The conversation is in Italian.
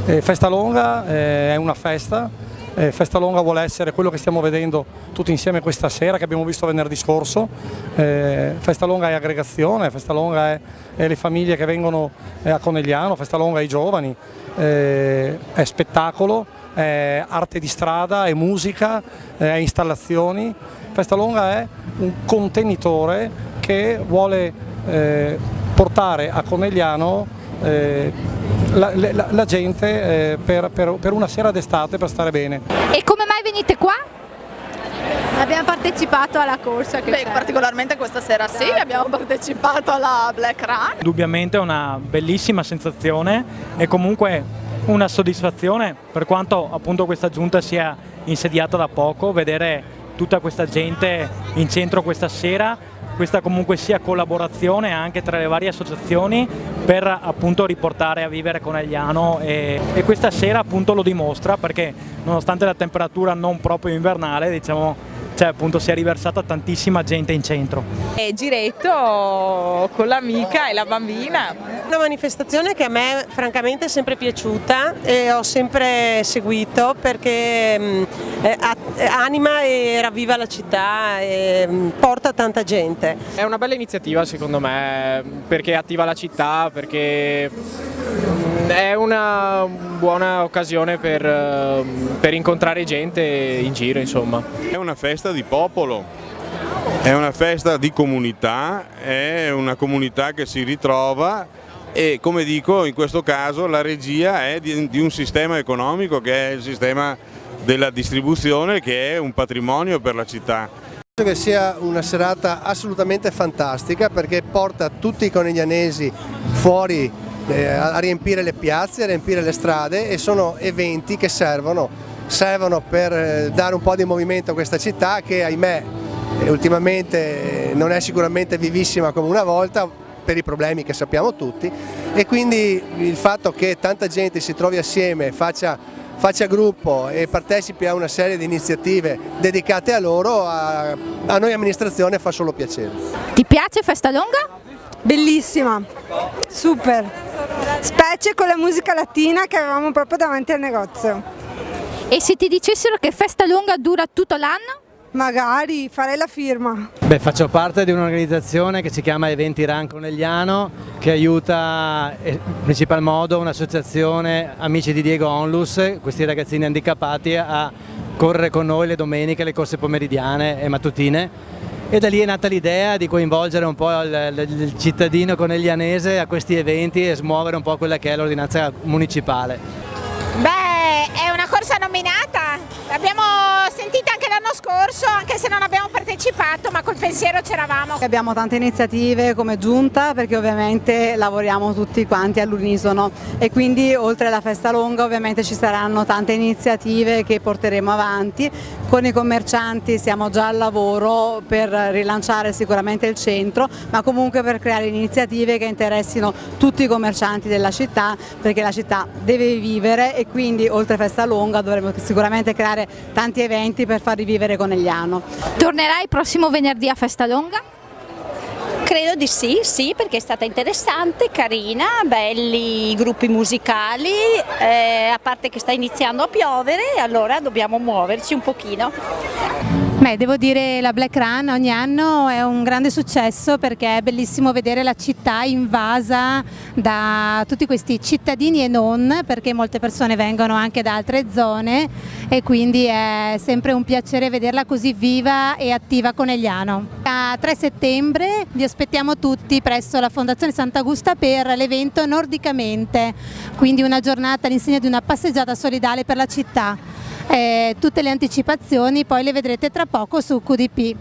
Festalonga è una festa, Festalonga vuole essere quello che stiamo vedendo tutti insieme questa sera, che abbiamo visto venerdì scorso. Festalonga è aggregazione, Festalonga è le famiglie che vengono a Conegliano, Festalonga è i giovani, è spettacolo, è arte di strada, è musica, è installazioni. Festalonga è un contenitore che vuole portare a Conegliano la gente per una sera d'estate, per stare bene. E come mai venite qua? Abbiamo partecipato alla corsa che c'è. Particolarmente questa sera sì, abbiamo partecipato alla Black Run. Indubbiamente è una bellissima sensazione e comunque una soddisfazione, per quanto appunto questa giunta sia insediata da poco, vedere tutta questa gente in centro questa sera, questa comunque sia collaborazione anche tra le varie associazioni per appunto riportare a vivere Conegliano e questa sera appunto lo dimostra, perché nonostante la temperatura non proprio invernale, diciamo, appunto si è riversata tantissima gente in centro. Giretto con l'amica e la bambina. Una manifestazione che a me francamente è sempre piaciuta e ho sempre seguito perché anima e ravviva la città e porta tanta gente. È una bella iniziativa secondo me, perché attiva la città, perché è una buona occasione per incontrare gente in giro, insomma. È una festa di popolo, è una festa di comunità, è una comunità che si ritrova e, come dico, in questo caso la regia è di un sistema economico che è il sistema della distribuzione, che è un patrimonio per la città. Penso che sia una serata assolutamente fantastica perché porta tutti i coneglianesi fuori a riempire le piazze, a riempire le strade, e sono eventi che servono per dare un po' di movimento a questa città che, ahimè, ultimamente non è sicuramente vivissima come una volta per i problemi che sappiamo tutti, e quindi il fatto che tanta gente si trovi assieme, faccia gruppo e partecipi a una serie di iniziative dedicate a loro, a noi amministrazione fa solo piacere. Ti piace Festalonga? Bellissima, super, specie con la musica latina che avevamo proprio davanti al negozio. E se ti dicessero che Festalonga dura tutto l'anno? Magari farei la firma. Faccio parte di un'organizzazione che si chiama Eventi Run Conegliano, che aiuta in principal modo un'associazione amici di Diego Onlus, questi ragazzini handicappati, a correre con noi le domeniche, le corse pomeridiane e mattutine. E da lì è nata l'idea di coinvolgere un po' il cittadino coneglianese a questi eventi e smuovere un po' quella che è l'ordinanza municipale. È una corsa nominata, l'abbiamo sentita anche l'anno scorso, anche se non abbiamo partecipato, ma col pensiero c'eravamo. Abbiamo tante iniziative come giunta perché ovviamente lavoriamo tutti quanti all'unisono, e quindi oltre alla Festalonga ovviamente ci saranno tante iniziative che porteremo avanti. Con i commercianti siamo già al lavoro per rilanciare sicuramente il centro, ma comunque per creare iniziative che interessino tutti i commercianti della città, perché la città deve vivere, e quindi oltre a Festalonga dovremo sicuramente creare tanti eventi per far rivivere Conegliano. Tornerai il prossimo venerdì a Festalonga? Credo di sì, perché è stata interessante, carina, belli i gruppi musicali, a parte che sta iniziando a piovere, allora dobbiamo muoverci un pochino. Devo dire, la Black Run ogni anno è un grande successo perché è bellissimo vedere la città invasa da tutti questi cittadini e non, perché molte persone vengono anche da altre zone, e quindi è sempre un piacere vederla così viva e attiva a Conegliano. A 3 settembre vi aspettiamo tutti presso la Fondazione Sant'Augusta per l'evento Nordicamente, quindi una giornata all'insegna di una passeggiata solidale per la città. Tutte le anticipazioni poi le vedrete tra poco su QDP.